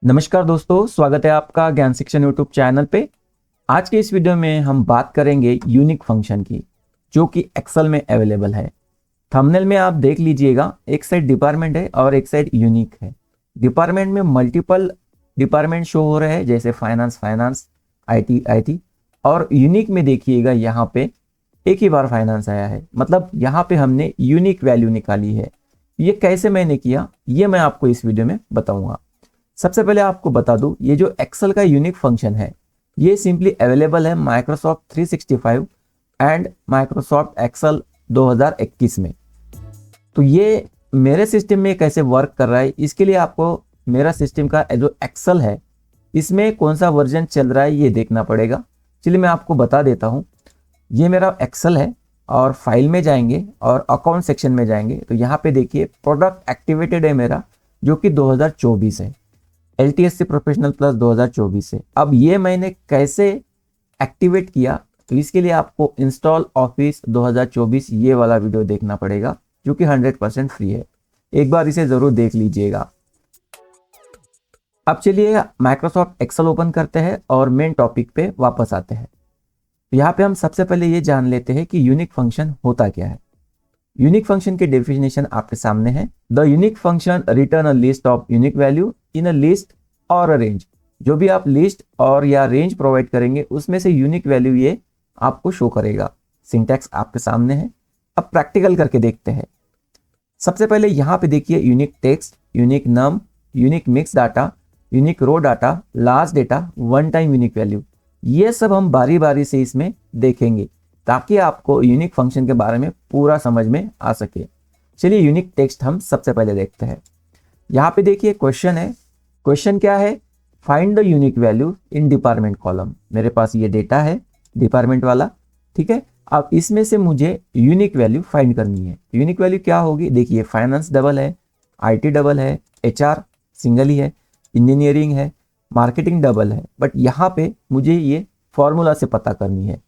नमस्कार दोस्तों, स्वागत है आपका ज्ञान शिक्षण यूट्यूब चैनल पे। आज के इस वीडियो में हम बात करेंगे यूनिक फंक्शन की, जो कि एक्सेल में अवेलेबल है। थंबनेल में आप देख लीजिएगा, एक साइड डिपार्टमेंट है और एक साइड यूनिक है। डिपार्टमेंट में मल्टीपल डिपार्टमेंट शो हो रहे हैं, जैसे फाइनेंस, IT, और यूनिक में देखिएगा यहाँ पे एक ही बार फाइनेंस आया है। मतलब यहाँ पे हमने यूनिक वैल्यू निकाली है। ये कैसे मैंने किया, ये मैं आपको इस वीडियो में बताऊंगा। सबसे पहले आपको बता दूं, ये जो एक्सेल का यूनिक फंक्शन है, ये सिंपली अवेलेबल है माइक्रोसॉफ्ट 365 एंड माइक्रोसॉफ्ट एक्सेल 2021 में। तो ये मेरे सिस्टम में कैसे वर्क कर रहा है, इसके लिए आपको मेरा सिस्टम का जो एक्सेल है, इसमें कौन सा वर्जन चल रहा है ये देखना पड़ेगा। चलिए मैं आपको बता देता हूँ। ये मेरा एक्सेल है और फाइल में जाएंगे और अकाउंट सेक्शन में जाएंगे तो यहाँ पे देखिए प्रोडक्ट एक्टिवेटेड है मेरा, जो कि 2024 है। LTSC प्रोफेशनल प्लस 2024 है। अब ये मैंने कैसे एक्टिवेट किया, तो इसके लिए आपको इंस्टॉल ऑफिस 2024 ये वाला वीडियो देखना पड़ेगा, जो कि 100% फ्री है। एक बार इसे जरूर देख लीजिएगा। अब चलिए माइक्रोसॉफ्ट एक्सेल ओपन करते हैं और मेन टॉपिक पे वापस आते हैं। तो यहाँ पे हम सबसे पहले ये जान लेते हैं कि यूनिक फंक्शन होता क्या है। यूनिक फंक्शन की डेफिनेशन आपके सामने है। The unique function return a list of unique value in a list और अ रेंज। जो भी आप लिस्ट और या रेंज प्रोवाइड करेंगे, उसमें से यूनिक वैल्यू ये आपको शो करेगा। सिंटैक्स आपके सामने है। अब प्रैक्टिकल करके देखते हैं। सबसे पहले यहाँ पे देखिए unique text, unique num, unique mix data, unique row data, last data, one time unique value. ये सब हम बारी बारी से इसमें देखेंगे, ताकि आपको यूनिक फंक्शन के बारे में पूरा समझ में आ सके। चलिए यूनिक टेक्स्ट हम सबसे पहले देखते हैं। यहाँ पे देखिए क्वेश्चन है। क्वेश्चन क्या है? Find the unique value in department column. मेरे पास ये डेटा है डिपार्टमेंट वाला, ठीक है। अब इसमें से मुझे यूनिक वैल्यू फाइंड करनी है। यूनिक वैल्यू क्या होगी? देखिए फाइनेंस डबल है, IT डबल है, HR सिंगल ही है, इंजीनियरिंग है, मार्केटिंग डबल है। बट यहाँ पे मुझे ये फॉर्मूला से पता करनी है।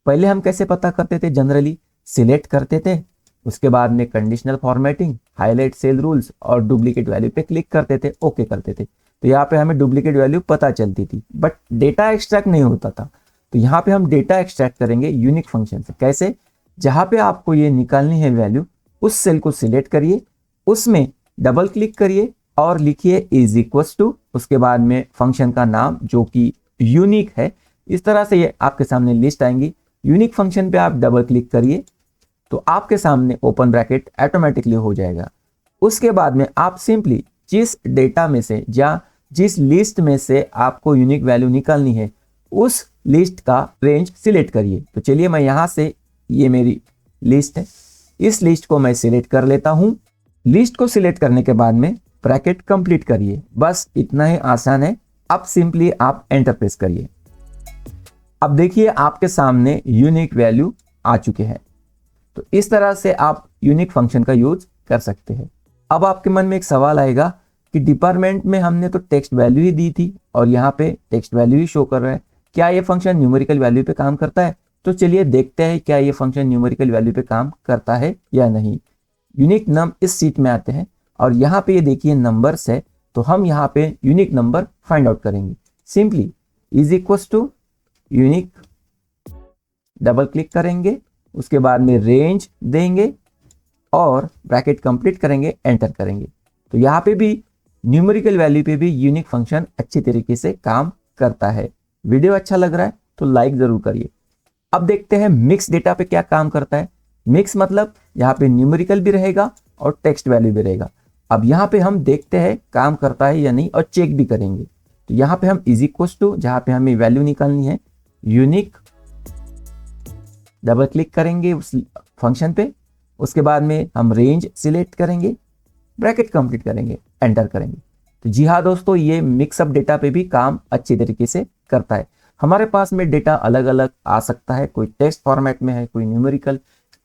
पहले हम कैसे पता करते थे? जनरली सिलेक्ट करते थे, उसके बाद में conditional formatting, highlight cell rules और डुप्लीकेट वैल्यू पे क्लिक करते थे, ओके करते थे। तो यहाँ पे हमें डुप्लीकेट वैल्यू पता चलती थी, बट डेटा एक्सट्रैक्ट नहीं होता था। तो यहाँ पे हम डेटा एक्सट्रैक्ट करेंगे यूनिक फंक्शन से। कैसे? जहाँ पे आपको ये निकालनी है वैल्यू, उस सेल को सिलेक्ट करिए, उसमें डबल क्लिक करिए और लिखिए इज इक्वल्स टू, उसके बाद में फंक्शन का नाम जो कि यूनिक है। इस तरह से ये आपके सामने लिस्ट आएंगी। यूनिक फंक्शन पे आप डबल क्लिक करिए तो आपके सामने ओपन ब्रैकेट ऑटोमेटिकली हो जाएगा। उसके बाद में आप सिंपली जिस डेटा में से या जिस लिस्ट में से आपको यूनिक वैल्यू निकालनी है, उस लिस्ट का रेंज सिलेक्ट करिए। तो चलिए मैं यहाँ से, ये मेरी लिस्ट है, इस लिस्ट को मैं सिलेक्ट कर लेता हूँ। लिस्ट को सिलेक्ट करने के बाद में ब्रैकेट कंप्लीट करिए। बस इतना ही आसान है। अब सिंपली आप एंटर प्रेस करिए। अब देखिए आपके सामने यूनिक वैल्यू आ चुके हैं। तो इस तरह से आप यूनिक फंक्शन का यूज कर सकते हैं। अब आपके मन में एक सवाल आएगा कि डिपार्टमेंट में हमने तो टेक्स्ट वैल्यू ही दी थी और यहाँ पे टेक्स्ट वैल्यू ही शो कर रहा है, क्या ये फंक्शन न्यूमेरिकल वैल्यू पे काम करता है? तो चलिए देखते हैं क्या ये फंक्शन न्यूमेरिकल वैल्यू पे काम करता है या नहीं। यूनिक नम इस सीट में आते हैं और यहाँ पे ये देखिए नंबर्स है, तो हम यहाँ पे यूनिक नंबर फाइंड आउट करेंगे। Simply is equals to unique, double click करेंगे, उसके बाद में रेंज देंगे और ब्रैकेट कंप्लीट करेंगे, एंटर करेंगे। तो यहाँ पे भी न्यूमेरिकल वैल्यू पे भी यूनिक फंक्शन अच्छी तरीके से काम करता है। वीडियो अच्छा लग रहा है तो लाइक जरूर करिए। अब देखते हैं मिक्स डेटा पे क्या काम करता है। मिक्स मतलब यहाँ पे न्यूमेरिकल भी रहेगा और टेक्स्ट वैल्यू भी रहेगा। अब यहाँ पे हम देखते हैं काम करता है या नहीं और चेक भी करेंगे। तो यहाँ पे हम इज इक्वल्स टू, जहाँ पे हमें वैल्यू निकालनी है यूनिक, डबल क्लिक करेंगे उस फंक्शन पे, उसके बाद में हम रेंज सिलेक्ट करेंगे, ब्रैकेट कंप्लीट करेंगे, एंटर करेंगे। तो जी हाँ दोस्तों, ये मिक्सअप डेटा पे भी काम अच्छी तरीके से करता है। हमारे पास में डेटा अलग अलग आ सकता है, कोई टेक्स्ट फॉर्मेट में है, कोई न्यूमेरिकल,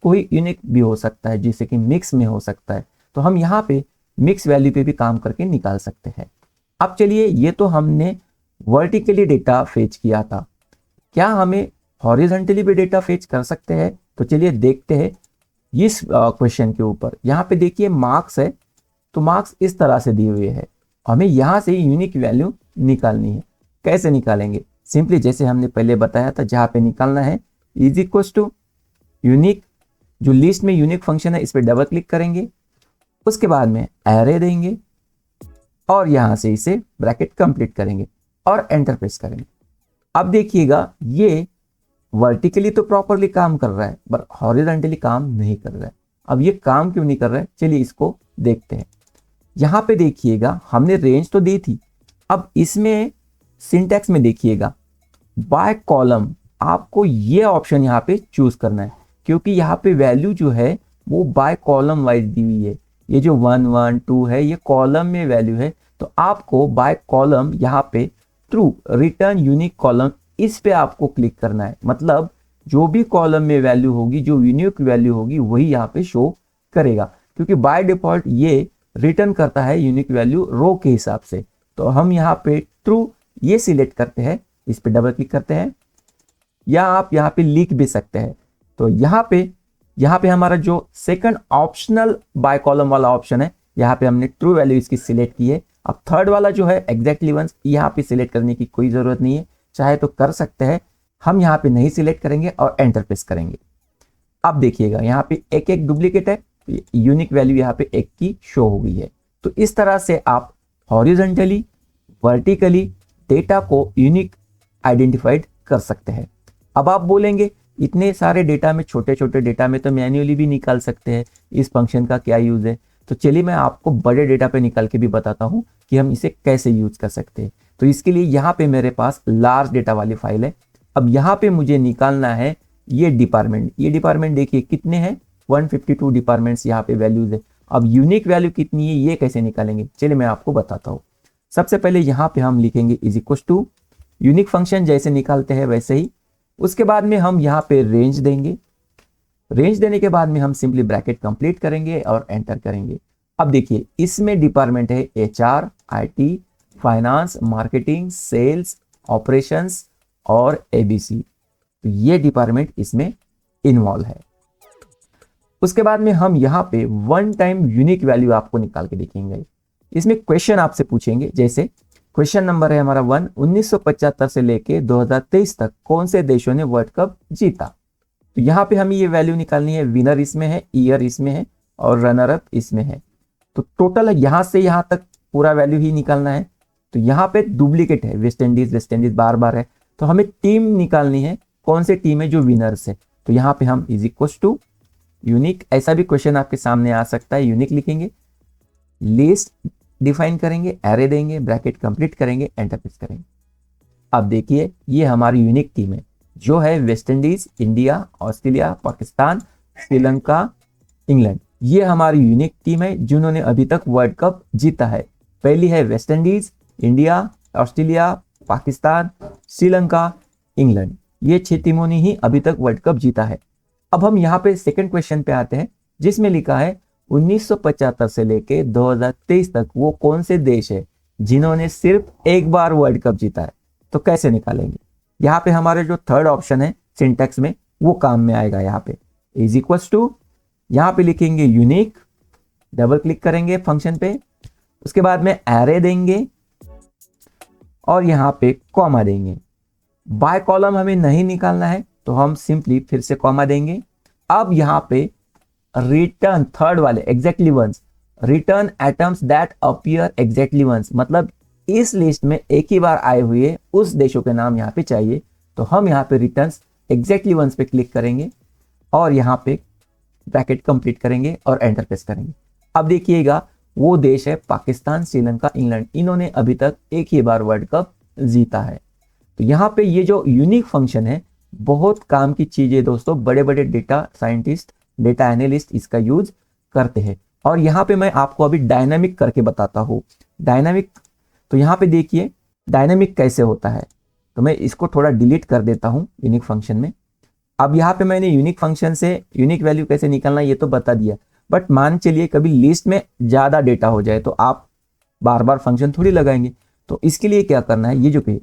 कोई यूनिक भी हो सकता है, जैसे कि मिक्स में हो सकता है। तो हम यहाँ पे मिक्स वैल्यू पे भी काम करके निकाल सकते हैं। अब चलिए, ये तो हमने वर्टिकली डेटा फेच किया था, क्या हमें हॉरिजॉन्टली भी डेटा फेच कर सकते हैं? तो चलिए देखते हैं इस क्वेश्चन के ऊपर। यहाँ पे देखिए मार्क्स है, तो मार्क्स इस तरह से दिए हुए हैं, हमें यहाँ से यूनिक वैल्यू निकालनी है। कैसे निकालेंगे? सिंपली जैसे हमने पहले बताया था, जहाँ पे निकालना है इज इक्वल टू यूनिक, जो लिस्ट में यूनिक फंक्शन है इस पर डबल क्लिक करेंगे, उसके बाद में एरे देंगे और यहां से इसे ब्रैकेट कंप्लीट करेंगे और एंटर प्रेस करेंगे। अब देखिएगा ये वर्टिकली तो प्रॉपरली काम कर रहा है पर हॉरिजॉन्टली काम नहीं कर रहा है। अब ये काम क्यों नहीं कर रहा है, चलिए इसको देखते हैं। यहां पे देखिएगा हमने रेंज तो दी थी, अब इसमें सिंटैक्स में देखिएगा बाय कॉलम, आपको ये ऑप्शन यहाँ पे चूज करना है क्योंकि यहाँ पे वैल्यू जो है वो बाय कॉलम वाइज दी हुई है। ये जो 1 1 2 है ये कॉलम में वैल्यू है, तो आपको बाय कॉलम यहाँ पे थ्रू रिटर्न यूनिक कॉलम इस पे आपको क्लिक करना है। मतलब जो भी कॉलम में वैल्यू होगी, जो यूनिक वैल्यू होगी वही यहाँ पे शो करेगा, क्योंकि बाय डिफॉल्ट ये रिटर्न करता है यूनिक वैल्यू रो के हिसाब से। तो हम यहाँ पे ट्रू ये सिलेक्ट करते हैं, इस पे डबल क्लिक करते हैं, या आप यहाँ पे लिख भी सकते हैं। तो यहाँ पे हमारा जो सेकंड ऑप्शनल बाय कॉलम वाला ऑप्शन है, यहाँ पे हमने ट्रू वैल्यू इसकी सिलेक्ट की है। अब थर्ड वाला जो है एग्जैक्टली वंस, यहाँ पे सिलेक्ट करने की कोई जरूरत नहीं है, चाहे तो कर सकते हैं, हम यहाँ पे नहीं सिलेक्ट करेंगे और एंटर प्रेस करेंगे। अब देखिएगा यहाँ पे एक एक डुप्लीकेट है, यूनिक वैल्यू यहाँ पे एक की शो हो गई है। तो इस तरह से आप हॉरिजॉन्टली वर्टिकली डेटा को यूनिक आइडेंटिफाइड कर सकते हैं। अब आप बोलेंगे इतने सारे डेटा में, छोटे छोटे डेटा में तो मैन्युअली भी निकाल सकते हैं, इस फंक्शन का क्या यूज है? तो चलिए मैं आपको बड़े डेटा पे निकाल के भी बताता हूँ कि हम इसे कैसे यूज कर सकते हैं। तो इसके लिए यहाँ पे मेरे पास लार्ज डेटा वाली फाइल है। अब यहाँ पे मुझे निकालना है ये डिपार्टमेंट। ये डिपार्टमेंट देखिए कितने हैं, 152 डिपार्टमेंट्स यहाँ पे वैल्यूज है। अब यूनिक वैल्यू कितनी है ये कैसे निकालेंगे, चलिए मैं आपको बताता हूँ। सबसे पहले यहाँ पे हम लिखेंगे is equal to unique function जैसे निकालते हैं वैसे ही। उसके बाद में हम यहाँ पे रेंज देंगे। रेंज देने के बाद में हम सिंपली ब्रैकेट कंप्लीट करेंगे और एंटर करेंगे। अब देखिए इसमें डिपार्टमेंट है HR, IT, finance, marketing, sales, operations और ABC। तो ये डिपार्टमेंट इसमें इन्वॉल्व है। उसके बाद में हम यहाँ पे वन टाइम यूनिक वैल्यू आपको निकाल के देखेंगे। इसमें क्वेश्चन आपसे पूछेंगे, जैसे क्वेश्चन नंबर है हमारा 1, 1975 से लेके 2023 तक कौन से देशों ने वर्ल्ड कप जीता? तो यहाँ पे हमें ये वैल्यू निकालनी है। विनर इसमें है, ईयर इसमें है और रनर अप इसमें है। तो टोटल यहाँ से यहाँ तक पूरा वैल्यू ही निकालना है। तो यहाँ पे डुप्लीकेट है, वेस्ट इंडीज बार बार है, तो हमें टीम निकालनी है, कौन से टीम है जो विनर्स है। तो यहाँ पे हम इज इक्वल टू यूनिक, ऐसा भी क्वेश्चन आपके सामने आ सकता है, यूनिक लिखेंगे, लिस्ट डिफाइन करेंगे, एरे देंगे, ब्रैकेट कंप्लीट करेंगे, एंटर प्रेस करेंगे। अब देखिए ये हमारी यूनिक टीम है जो है West Indies, India, Australia, Pakistan, Sri Lanka, England. ये हमारी यूनिक टीम है जिन्होंने अभी तक वर्ल्ड कप जीता है। पहली है West Indies, India, Australia, Pakistan, Sri Lanka, England. ये 6 टीमों ने ही अभी तक वर्ल्ड कप जीता है। अब हम यहाँ पे सेकंड क्वेश्चन पे आते हैं जिसमें लिखा है 1975 से लेके 2023 तक वो कौन से देश है जिन्होंने सिर्फ एक बार वर्ल्ड कप जीता है। तो कैसे निकालेंगे? यहाँ पे हमारे जो थर्ड ऑप्शन है सिंटैक्स में वो काम में आएगा। यहाँ पे इज इक्वल्स टू, यहाँ पे लिखेंगे यूनिक, डबल क्लिक करेंगे फंक्शन पे, उसके बाद में एरे देंगे और यहाँ पे कॉमा देंगे। बाय कॉलम हमें नहीं निकालना है तो हम सिंपली फिर से कॉमा देंगे। अब यहाँ पे रिटर्न थर्ड वाले exactly once, return atoms that appear exactly once, मतलब इस लिस्ट में एक ही बार आए हुए उस देशों के नाम यहाँ पे चाहिए। तो हम यहाँ पे रिटर्न्स एग्जैक्टली वंस पे क्लिक करेंगे और यहाँ पे ब्रैकेट कंप्लीट करेंगे और एंटर प्रेस करेंगे। अब देखिएगा वो देश है पाकिस्तान, श्रीलंका, इंग्लैंड, इन्होंने अभी तक एक ही बार वर्ल्ड कप जीता है। तो यहाँ पे ये जो यूनिक फंक्शन है बहुत काम की चीज है दोस्तों, बड़े बड़े डेटा साइंटिस्ट, डेटा एनालिस्ट इसका यूज करते हैं। और यहाँ पे मैं आपको अभी डायनामिक करके बताता हूँ। डायनामिक, तो यहाँ पे देखिए डायनामिक कैसे होता है। तो मैं इसको थोड़ा डिलीट कर देता हूँ यूनिक फंक्शन में। अब यहाँ पे मैंने यूनिक फंक्शन से यूनिक वैल्यू कैसे निकालना ये तो बता दिया, बट मान चलिए कभी लिस्ट में ज्यादा डेटा हो जाए तो आप बार बार फंक्शन थोड़ी लगाएंगे। तो इसके लिए क्या करना है,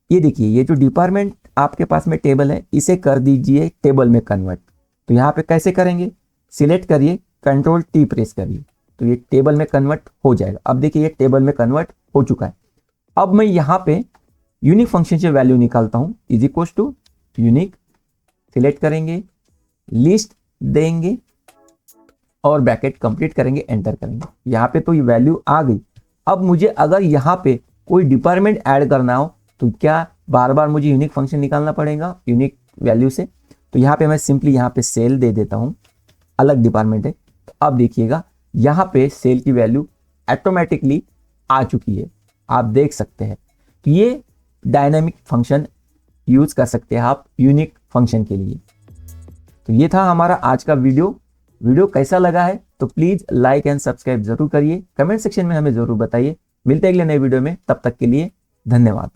ये देखिए ये जो डिपार्टमेंट आपके पास में टेबल है इसे कर दीजिए टेबल में कन्वर्ट। तो यहाँ पे कैसे करेंगे, सिलेक्ट करिए, कंट्रोल T प्रेस करिए, तो ये टेबल में कन्वर्ट हो जाएगा। अब देखिए ये टेबल में कन्वर्ट हो चुका है। अब मैं यहाँ पे यूनिक फंक्शन से वैल्यू निकालता हूँ, is equal to unique, select करेंगे, लिस्ट देंगे और ब्रैकेट कंप्लीट करेंगे, एंटर करेंगे। यहाँ पे तो ये वैल्यू आ गई। अब मुझे अगर यहाँ पे कोई डिपार्टमेंट ऐड करना हो तो क्या बार बार मुझे यूनिक फंक्शन निकालना पड़ेगा यूनिक वैल्यू से? तो यहाँ पे मैं सिंपली यहाँ पे सेल दे देता हूँ, अलग डिपार्टमेंट है। तो अब देखिएगा यहाँ पे सेल की वैल्यू ऑटोमेटिकली आ चुकी है, आप देख सकते हैं। तो ये डायनामिक फंक्शन यूज कर सकते हैं आप यूनिक फंक्शन के लिए। तो ये था हमारा आज का वीडियो कैसा लगा है तो प्लीज लाइक एंड सब्सक्राइब जरूर करिए, कमेंट सेक्शन में हमें जरूर बताइए। मिलते हैं अगले नए वीडियो में, तब तक के लिए धन्यवाद।